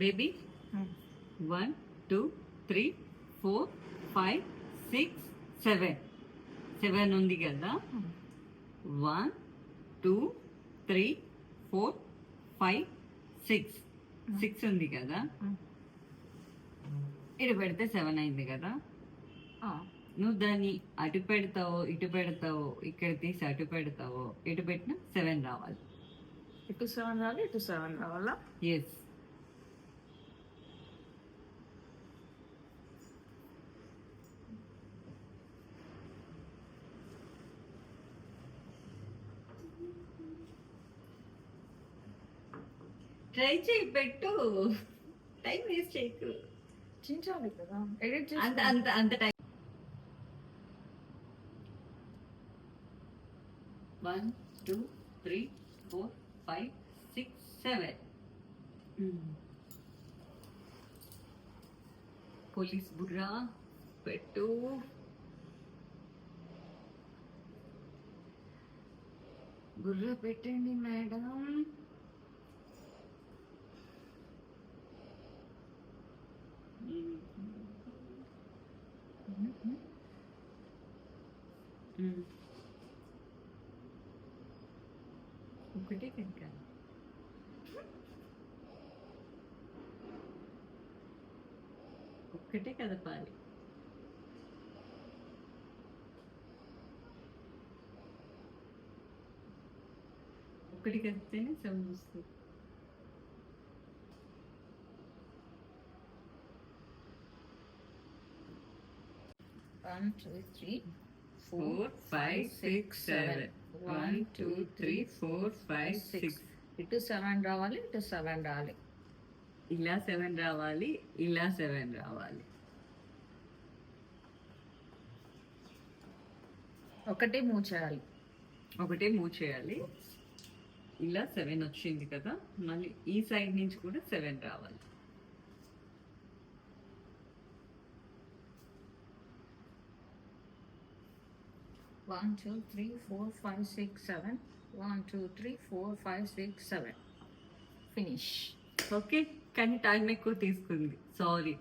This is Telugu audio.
బేబీ 1 2 3 4 5 6 7 7 ఉంది కదా 1 2 3 4 5 6 6 ఉంది కదా ఇటు పెడితే 7 అయింది కదా నువ్వు దాన్ని అటు పెడతావో ఇటు పెడతావో ఇక్కడ తీసి అటు పెడతావో ఇటు పెట్టినా 7 రావాలి. ఇటు 7 రావాలి, ఇటు 7 రావాలా? ఎస్. ట్రై చేయి, పెట్టు, టైం వేస్ట్ చేయకు. చించాలి కదా, ఎడిట్ అంత అంత అంత టైం. 1 2 3 4 5 6 7 పోలీస్ బుర్రా పెట్టు. బుర్రా పెట్టండి మేడం. ఒకటే కనుక ఒక్కటే కదపాలి. ఒకటి కదిపితేనే 7 వస్తుంది. One, two, three, 4 5 6 7 1 2 3 4 5 6 ఇటు 7 రావాలి, ఇటు 7 రావాలి. ఇలా 7 రావాలి, ఇలా 7 రావాలి. ఒకటే మూవ్ చేయాలి. ఒకటే మూవ్ చేయాలి. ఇలా 7 వచ్చింది కదా, మళ్ళీ ఈ సైడ్ నుంచి కూడా 7 రావాలి. One, 2, 3, 4, 5, 6, 7. 1 2 3 4 5 6 7. ఫినిష్. ఓకే, కానీ టైం ఎక్కువ తీసుకుంది, సారీ.